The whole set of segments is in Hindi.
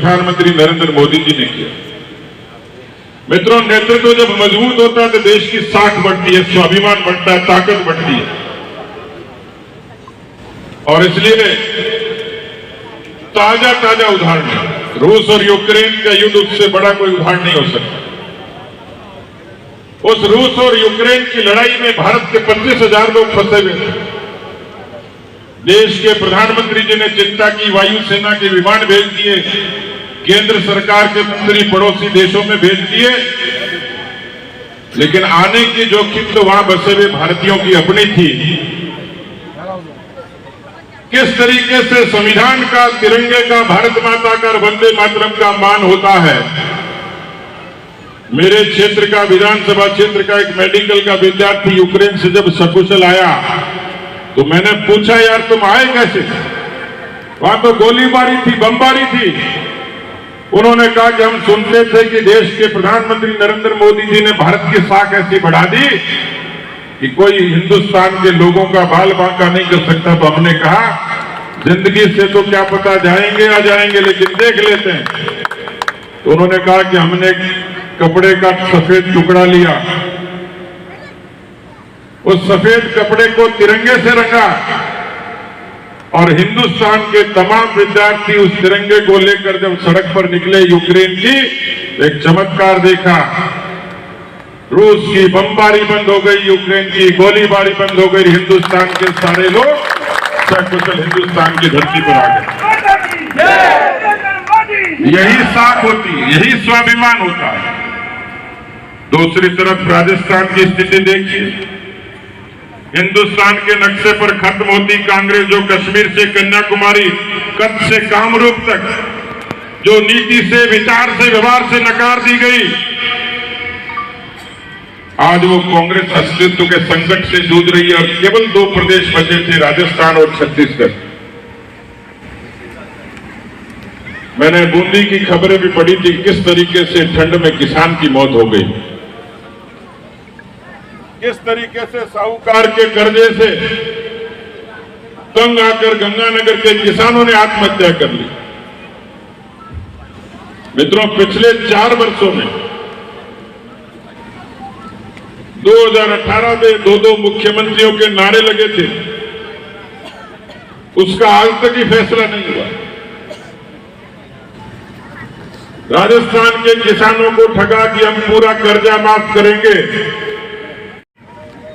प्रधानमंत्री नरेंद्र मोदी जी ने किया। मित्रों, नेतृत्व जब मजबूत होता है तो देश की साख बढ़ती है, स्वाभिमान बढ़ता है, ताकत बढ़ती है। और इसलिए ताजा ताजा उदाहरण, रूस और यूक्रेन का युद्ध, उससे बड़ा कोई उदाहरण नहीं हो सकता। उस रूस और यूक्रेन की लड़ाई में भारत के 25,000 लोग फंसे हुए थे। देश के प्रधानमंत्री जी ने चिंता की, वायुसेना के विमान भेज दिए, केंद्र सरकार के मंत्री पड़ोसी देशों में भेज दिए, लेकिन आने की जोखिम तो वहां बसे हुए भारतीयों की अपनी थी। किस तरीके से संविधान का, तिरंगे का, भारत माता का और वंदे मातरम का मान होता है। मेरे क्षेत्र का, विधानसभा क्षेत्र का एक मेडिकल का विद्यार्थी यूक्रेन से जब सकुशल आया तो मैंने पूछा, यार तुम आए कैसे? वहां तो गोलीबारी थी, बमबारी थी। उन्होंने कहा कि हम सुनते थे कि देश के प्रधानमंत्री नरेंद्र मोदी जी ने भारत की साख ऐसी बढ़ा दी कि कोई हिंदुस्तान के लोगों का बाल बांका नहीं कर सकता। तो हमने कहा, जिंदगी से तो क्या पता जाएंगे आ जाएंगे, लेकिन देख लेते हैं। तो उन्होंने कहा कि हमने कपड़े का सफेद टुकड़ा लिया, उस सफेद कपड़े को तिरंगे से रंगा और हिंदुस्तान के तमाम विद्यार्थी उस तिरंगे को लेकर जब सड़क पर निकले यूक्रेन की, एक चमत्कार देखा। रूस की बमबारी बंद हो गई, यूक्रेन की गोलीबारी बंद हो गई, हिंदुस्तान के सारे लोग सकुशल हिंदुस्तान की धरती पर आ गए। यही साख होती है, यही स्वाभिमान होता है। दूसरी तरफ राजस्थान की स्थिति देखिए। हिंदुस्तान के नक्शे पर खत्म होती कांग्रेस, जो कश्मीर से कन्याकुमारी, कच्छ से कामरूप तक, जो नीति से, विचार से, व्यवहार से नकार दी गई, आज वो कांग्रेस अस्तित्व के संकट से जूझ रही है। और केवल 2 प्रदेश बचे थे, राजस्थान और छत्तीसगढ़। मैंने बूंदी की खबरें भी पढ़ी थी, किस तरीके से ठंड में किसान की मौत हो गई, किस तरीके से साहूकार के कर्जे से तंग आकर गंगानगर के किसानों ने आत्महत्या कर ली। मित्रों, पिछले 4 वर्षों में 2018 में 2 मुख्यमंत्रियों के नारे लगे थे, उसका आज तक ही फैसला नहीं हुआ। राजस्थान के किसानों को ठगा कि हम पूरा कर्जा माफ करेंगे।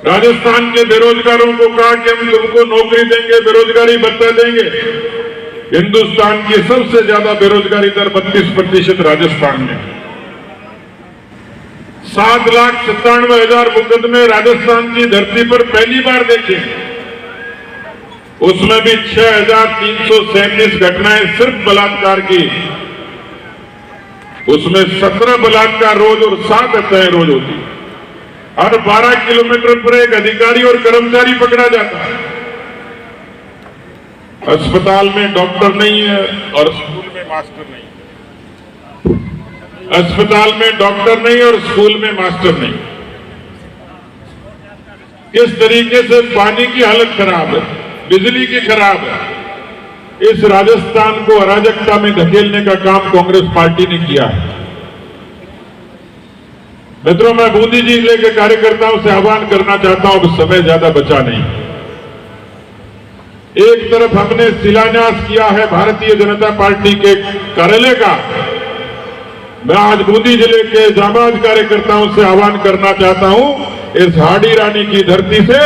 राजस्थान के बेरोजगारों को कहा कि हम तुमको नौकरी देंगे, बेरोजगारी भत्ता देंगे। हिंदुस्तान की सबसे ज्यादा बेरोजगारी दर 32% राजस्थान में। 7,97,000 मुकदमे राजस्थान की धरती पर पहली बार देखे। उसमें भी 6,337 घटनाएं सिर्फ बलात्कार की। उसमें 17 बलात्कार रोज और 7 हत्याएं रोज होती। हर 12 किलोमीटर पर एक अधिकारी और कर्मचारी पकड़ा जाता है। अस्पताल में डॉक्टर नहीं है और स्कूल में मास्टर नहीं। अस्पताल में डॉक्टर नहीं और स्कूल में मास्टर नहीं। किस तरीके से पानी की हालत खराब है, बिजली की खराब है। इस राजस्थान को अराजकता में धकेलने का काम कांग्रेस पार्टी ने किया है। मित्रों, मैं बूंदी जिले के कार्यकर्ताओं से आह्वान करना चाहता हूं, अब समय ज्यादा बचा नहीं। एक तरफ हमने शिलान्यास किया है भारतीय जनता पार्टी के कार्यालय का। मैं आज बूंदी जिले के जाबाज कार्यकर्ताओं से आह्वान करना चाहता हूं, इस हाड़ी रानी की धरती से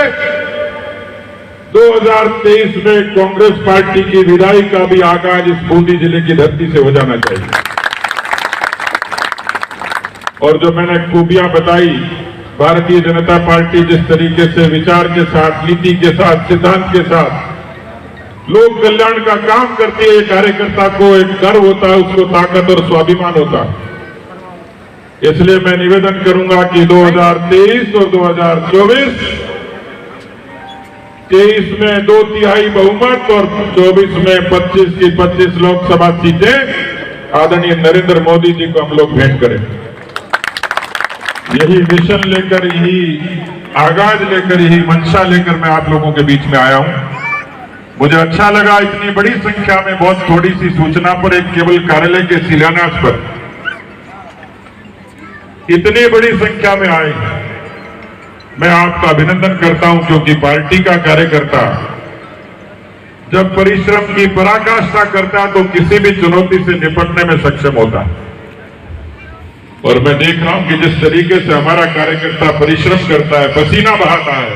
2023 में कांग्रेस पार्टी की विदाई का भी आगाज इस बूंदी जिले की धरती से हो जाना चाहिए। और जो मैंने खूबियां बताई, भारतीय जनता पार्टी जिस तरीके से विचार के साथ, नीति के साथ, सिद्धांत के साथ लोक कल्याण का काम करती है, कार्यकर्ता को एक गर्व होता है, उसको ताकत और स्वाभिमान होता है। इसलिए मैं निवेदन करूंगा कि 2023 और 2024, 23 में 2/3 बहुमत और 24 में 25 की 25 लोकसभा सीटें आदरणीय नरेंद्र मोदी जी को हम लोग भेंट करें। यही मिशन लेकर, यही आगाज लेकर, यही मंशा लेकर मैं आप लोगों के बीच में आया हूं। मुझे अच्छा लगा इतनी बड़ी संख्या में बहुत थोड़ी सी सूचना पर एक केवल कार्यालय के शिलान्यास पर इतनी बड़ी संख्या में आए। मैं आपका अभिनंदन करता हूं, क्योंकि पार्टी का कार्यकर्ता जब परिश्रम की पराकाष्ठा करता है तो किसी भी चुनौती से निपटने में सक्षम होता है। और मैं देख रहा हूं कि जिस तरीके से हमारा कार्यकर्ता परिश्रम करता है, पसीना बहाता है,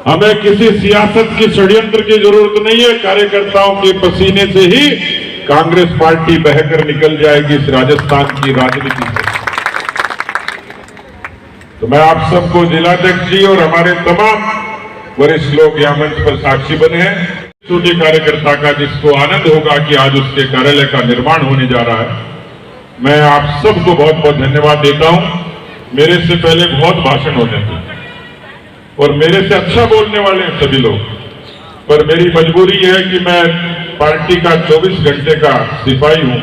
हमें किसी सियासत की षड्यंत्र की जरूरत नहीं है। कार्यकर्ताओं के पसीने से ही कांग्रेस पार्टी बहकर निकल जाएगी इस राजस्थान की राजनीति से। तो मैं आप सबको जिलाध्यक्ष जी और हमारे तमाम वरिष्ठ लोग यहाँ मंच पर साक्षी बने हैं। छोटे कार्यकर्ता का जिसको आनंद होगा कि आज उसके कार्यालय का निर्माण होने जा रहा है, मैं आप सबको बहुत बहुत धन्यवाद देता हूं। मेरे से पहले बहुत भाषण होते थे और मेरे से अच्छा बोलने वाले हैं सभी लोग, पर मेरी मजबूरी है कि मैं पार्टी का 24 घंटे का सिपाही हूं।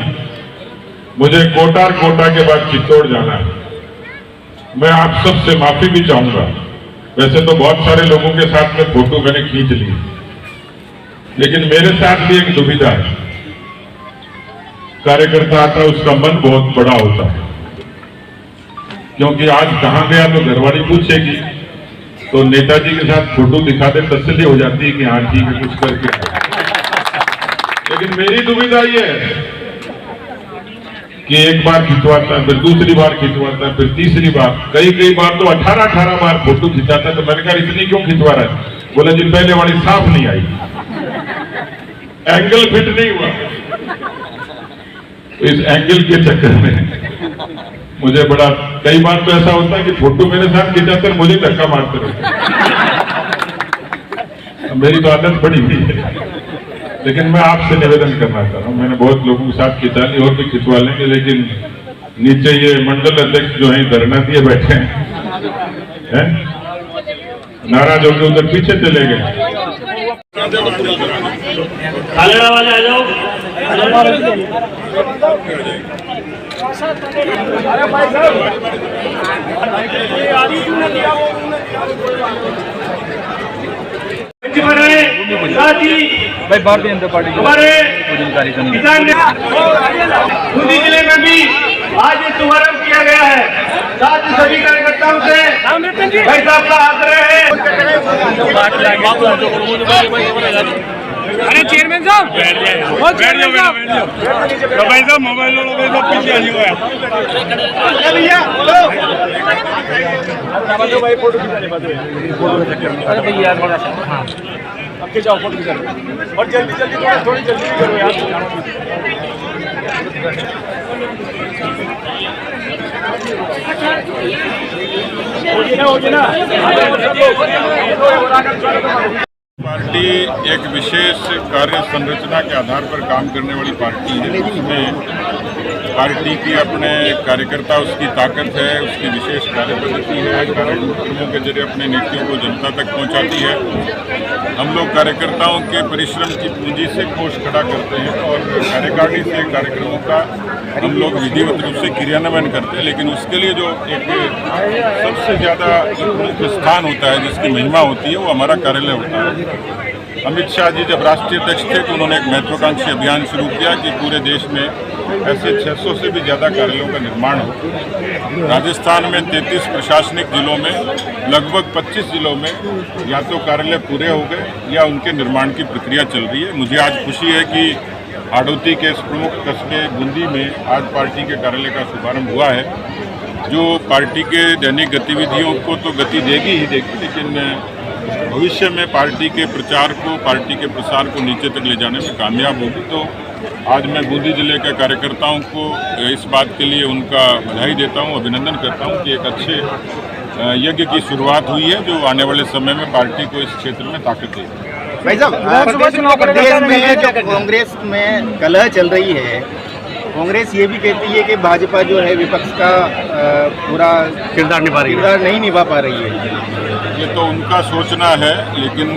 मुझे कोटार कोटा के बाद चित्तौड़ जाना है। मैं आप सबसे माफी भी चाहूंगा। वैसे तो बहुत सारे लोगों के साथ में फोटो मैंने खींच ली, लेकिन मेरे साथ भी एक दुविधा है। कार्यकर्ता आता है, उसका मन बहुत बड़ा होता है, क्योंकि आज कहां गया तो घरवाली पूछेगी, तो नेताजी के साथ फोटो दिखा दे तसल्ली हो जाती है कि हाँ ठीक है कुछ करके। लेकिन मेरी दुविधा ये है कि एक बार खिंचवाता है, फिर दूसरी बार खिंचवाता है, फिर तीसरी बार, कई बार तो 18 बार फोटो खिंचाता है। तो मैंने कहा इतनी क्यों खिंचवा रहा है? बोला जी पहले वाली साफ नहीं आई, एंगल फिट नहीं हुआ। तो इस एंगल के चक्कर में मुझे बड़ा, कई बार तो ऐसा होता है कि फोटो मेरे साथ खिंचाते मुझे धक्का मारते रहते। मेरी तो आदत बड़ी हुई है। लेकिन मैं आपसे निवेदन करना चाह रहा हूं, मैंने बहुत लोगों के साथ खिंचा ली और भी खिंचवा लेंगे, लेकिन नीचे ये मंडल अध्यक्ष जो है धरना दिए बैठे हैं, नाराज होकर उधर पीछे चले गए। वाले आ जाओ। भाई भारतीय जनता पार्टी हमारे किसान बूंदी जिले में भी आज ये शुभारंभ किया गया है। साथ ही सभी कार्यकर्ताओं से भाई साहब का आग्रह है। अरे चेयरमैन साहब बैठ जाओ भाई साहब, मोबाइल पीछे आ जाओ अरे भैया थोड़ा सा हाँ आपके जाओ फोटो खिंचा और जल्दी थोड़ी जल्दी भी करो यार। हो गया ना पार्टी एक विशेष कार्य संरचना के आधार पर काम करने वाली पार्टी है। उसमें पार्टी की अपने कार्यकर्ता, उसकी ताकत है, उसकी विशेष कार्य पद्धति है, कार्यक्रमों के जरिए अपने नीतियों को जनता तक पहुंचाती है। हम लोग कार्यकर्ताओं के परिश्रम की पूंजी से कोष खड़ा करते हैं और कार्यकारिणी से कार्यक्रमों का हम लोग विधिवत रूप से क्रियान्वयन करते हैं। लेकिन उसके लिए जो एक सबसे ज़्यादा मुख्य स्थान होता है, जिसकी महिमा होती है, वो हमारा कार्यालय होता है। अमित शाह जी जब राष्ट्रीय अध्यक्ष थे तो उन्होंने एक महत्वाकांक्षी अभियान शुरू किया कि पूरे देश में ऐसे 600 से भी ज़्यादा कार्यालयों का निर्माण हो। राजस्थान में 33 प्रशासनिक जिलों में लगभग 25 जिलों में या तो कार्यालय पूरे हो गए या उनके निर्माण की प्रक्रिया चल रही है। मुझे आज खुशी है कि हाड़ौती के इस प्रमुख कस्बे बूंदी में आज पार्टी के कार्यालय का शुभारंभ हुआ है, जो पार्टी के दैनिक गतिविधियों को तो गति देगी ही देगी, लेकिन भविष्य में पार्टी के प्रचार को, पार्टी के प्रसार को नीचे तक ले जाने में कामयाब होगी। तो आज मैं बूंदी जिले के कार्यकर्ताओं को इस बात के लिए उनका बधाई देता हूं, अभिनंदन करता हूं कि एक अच्छे यज्ञ की शुरुआत हुई है, जो आने वाले समय में पार्टी को इस क्षेत्र में ताकत देगी। भाई साहब, प्रदेश में जो कांग्रेस में कलह चल रही है, कांग्रेस ये भी कहती है कि भाजपा जो है विपक्ष का पूरा किरदार नहीं निभा पा रही है। ये तो उनका सोचना है, लेकिन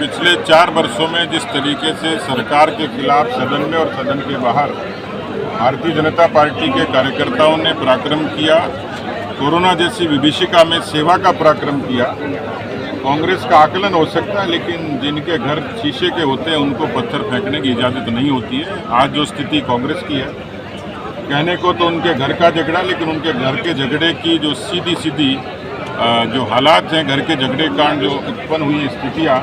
पिछले 4 वर्षों में जिस तरीके से सरकार के खिलाफ सदन में और सदन के बाहर भारतीय जनता पार्टी के कार्यकर्ताओं ने पराक्रम किया, कोरोना जैसी विभीषिका में सेवा का पराक्रम किया कांग्रेस का आकलन हो सकता है, लेकिन जिनके घर शीशे के होते हैं उनको पत्थर फेंकने की इजाज़त नहीं होती है। आज जो स्थिति कांग्रेस की है, कहने को तो उनके घर का झगड़ा, लेकिन उनके घर के झगड़े की जो सीधी जो हालात हैं, घर के झगड़े कांड जो उत्पन्न हुई स्थितियाँ,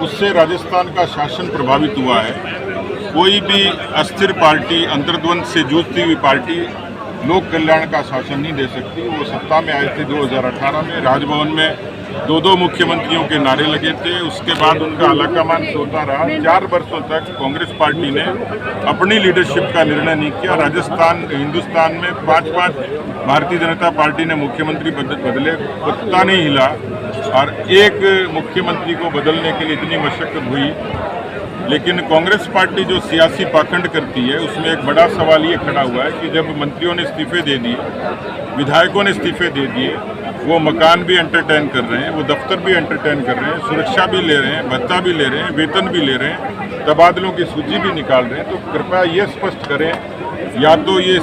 उससे राजस्थान का शासन प्रभावित हुआ है। कोई भी अस्थिर पार्टी, अंतर्द्वंद से जूझती हुई पार्टी लोक कल्याण का शासन नहीं दे सकती। वो सत्ता में आए थे 2018 में, राजभवन में दो मुख्यमंत्रियों के नारे लगे थे। उसके बाद उनका आलाकमान सोता रहा। 4 वर्षों तक कांग्रेस पार्टी ने अपनी लीडरशिप का निर्णय नहीं किया। हिंदुस्तान में 5 भारतीय जनता पार्टी ने मुख्यमंत्री बदले, पत्ता नहीं हिला, और एक मुख्यमंत्री को बदलने के लिए इतनी मशक्कत हुई। लेकिन कांग्रेस पार्टी जो सियासी पाखंड करती है, उसमें एक बड़ा सवाल ये खड़ा हुआ है कि जब मंत्रियों ने इस्तीफे दे दिए, विधायकों ने इस्तीफे दे दिए, वो मकान भी एंटरटेन कर रहे हैं, वो दफ्तर भी एंटरटेन कर रहे हैं, सुरक्षा भी ले रहे हैं, भत्ता भी ले रहे हैं, वेतन भी ले रहे हैं, तबादलों की सूची भी निकाल रहे हैं। तो कृपया ये स्पष्ट करें, या तो ये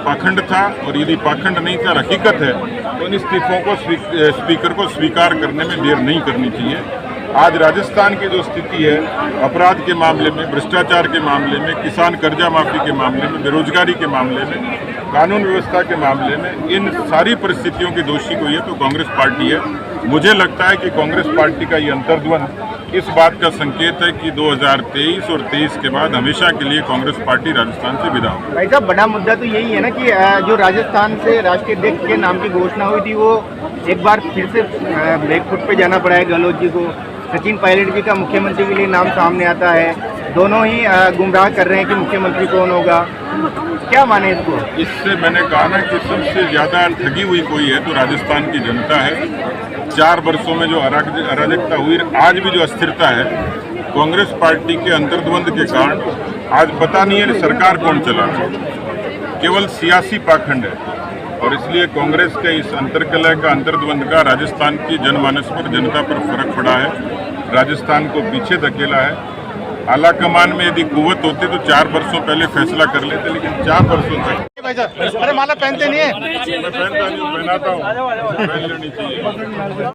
पाखंड था, और यदि पाखंड नहीं था, हकीकत है, तो इन इस्तीफों को स्पीकर को स्वीकार करने में देर नहीं करनी चाहिए। आज राजस्थान की जो स्थिति है, अपराध के मामले में, भ्रष्टाचार के मामले में, किसान कर्जा माफी के मामले में, बेरोजगारी के मामले में, कानून व्यवस्था के मामले में, इन सारी परिस्थितियों की दोषी को ये तो कांग्रेस पार्टी है। मुझे लगता है कि कांग्रेस पार्टी का ये अंतर्द्वंद इस बात का संकेत है कि 2023 और 23 के बाद हमेशा के लिए कांग्रेस पार्टी राजस्थान से विदा हो। भाई साहब, बड़ा मुद्दा तो यही है ना कि जो राजस्थान से राष्ट्रीय अध्यक्ष के नाम की घोषणा हुई थी, वो एक बार फिर से बैकफुट पे जाना पड़ा है गहलोत जी को। सचिन पायलट जी का मुख्यमंत्री के लिए नाम सामने आता है। दोनों ही गुमराह कर रहे हैं कि मुख्यमंत्री कौन होगा। क्या माने इसको? इससे मैंने कहा ना कि सबसे ज़्यादा ठगी हुई कोई है तो राजस्थान की जनता है। 4 वर्षों में जो अराजकता हुई, आज भी जो अस्थिरता है, कांग्रेस पार्टी के अंतर्द्वंद के कारण आज पता नहीं है सरकार कौन चला रहा है। केवल सियासी पाखंड है, और इसलिए कांग्रेस के इस अंतर्कलह का, अंतर्द्वंद का राजस्थान की जनमानस पर, जनता पर फर्क पड़ा है। राजस्थान को पीछे धकेला है। आलाकमान में यदि कुव्वत होती तो 4 वर्षों पहले फैसला कर लेते, लेकिन 4 वर्षों तक। अरे माला पहनते नहीं है? मैं पहनता हूँ, पहनाता हूँ, पहन लेनी चाहिए।